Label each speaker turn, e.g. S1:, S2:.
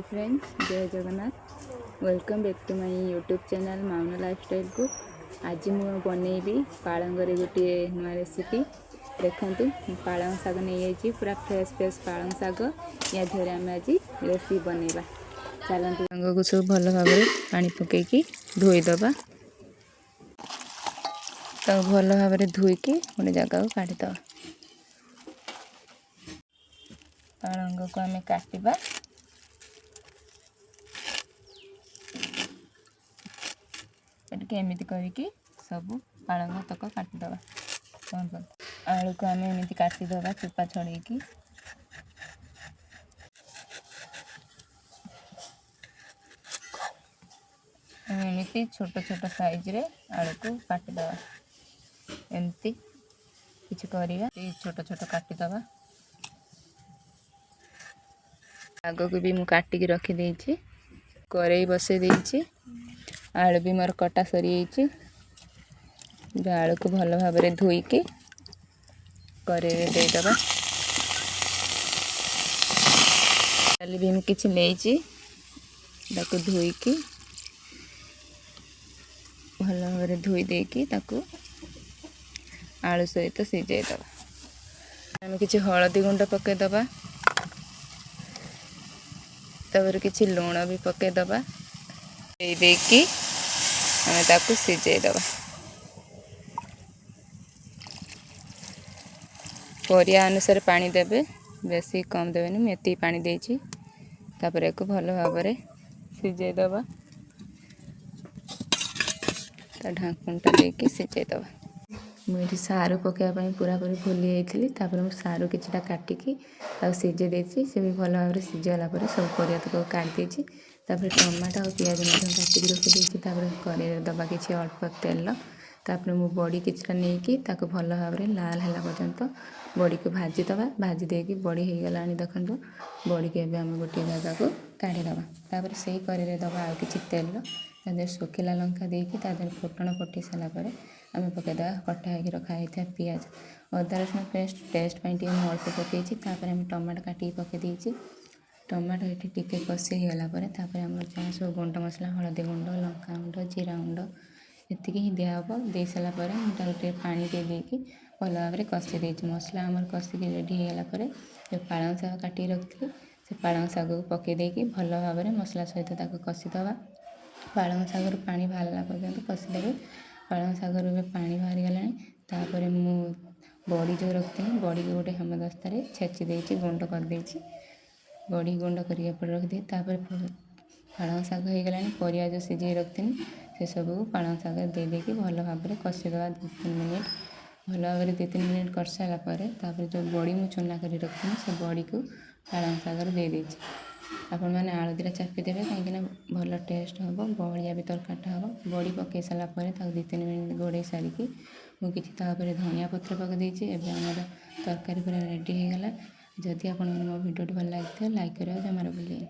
S1: Friends, जय Jagannath. Welcome back to my YouTube channel Mauna lifestyle को। आज मु बनैबी पालंगरे गोटे नुआ रेसिपी। देखंतु पालंग शाग नहीं पूरा फ्रेश पालंग शाग या धरे आम आज रेसिपी बनैबा। चलतु पालंग को सब भल भाव पानी पकईकी धोईदबा। तो भल भाव धोईकी गोटे जगह को काटिदबा। पालंग को आम काटिबा। एमती करके सब पालंग तक काटिदबा। आलू को आम एमती काटिदबा चोपा छड़ेकी। एमती छोट छोट साइज रे आलू को काटिदबा। एमती किछ करिया छोट छोट काटिदबा। आग को भी मु काटिकी रखी देइछि। करेई बसे देइछि। आलू भी मोर कटा सरी जाइछि। आलू को भल भाव धोईकी करेई देदबा। डाली भी किछि लेइछि ताको धोईकी भल भाव धोई देकी ताको आलू सहित सिझाई दबा। आम किछि हळदी गुंड पके दबा। तापर किछि लूण भी पके दबा। देकी आम ताको सिझाई दबा। परिया अनुसार पानी देबे, बेसी कम देबेनी। मेथी पानी देइछि। तापर एको भल भाव सिझाई दबा। ता ढांकुणटा देकी सिझाई दबा। मुझे सारू पकाइबा पूरा पूरी भूली जाइली। तापर मु सारू किछिटा काटिकी सिझे देइछि। से भी भल भाव सिझीगला सब परिया तक काट देइछि। तापर टमाटो और पियाज काटिकी रखी देइछि। तापर करेई दबा किछि अल्प तेल। तापर मु बड़ी किछिटा नेइकी ताको भल भाव लाल होला पर्यंत बड़ी को भाजी दबा। भाजी देकी बड़ी हो गलानी देखंतु। बड़ी के आम गोटे जगह को काढ़ी दबा। तापर सेही करेई दबा आ किछि तेल। तादे सुखिला लंका देकी तादे फुटण फुटी सारा पर आम पकईदबा कटा होगी रखा है पियाज अदा रसुण पेस्ट टेस्ट पाई अल्प पकई। तापर आम टमाटो काटिकी पकई देइछि। टमाटो ये टिके कषि होगला तापर आम जहाँ सब गुंड मसला हलदी गुंड लंका गुंड जीरा गुंड एतिकी ही दिहब। दे सारा पर गोटे पानी देकी भल भाव कषि देइछि। मसला आमर कषिकी रेडी होगला जो पालंग शाग काटिकी रखी से पालंग शाग को पकई देकी भल भाव मसला सहित कषिदबा। पालंग शागर पानी बाहरला पर्यंत कषिदेबे। पालंग शागर भी पानी बाहरी गलानी। तापर मु बड़ी जो रखी बड़ी को गोटे हेमदस्ता छेची देइछि गुंड कर देइछि। बड़ी गुंड करके रखिदी। तापर पालंग शाग हो गलानी। परिया जो सिझे रखी से सब पालंग शाग दे देकी भल भाव कषिदबा 2-3 मिनिट। भल भाव 2-3 मिनिट कर सारा तापर जो बड़ी मु चुना कर रखी से बड़ी को पालंग शागर दे देइछि। आपण मैंने आलू दिटा चापी देवे कहीं भल टेस्ट हम बहलिया भी तरकारीटा हम। बड़ी पकई सारा 2-3 मिनिट गोड़े सारिकी मुझे धनिया पत्र पकई देइछि। एबे हमर तरकारी पूरा रेडी हो गला। जदि आपन मो वीडियो भल लगी लाइक करियो जमार भूलिए।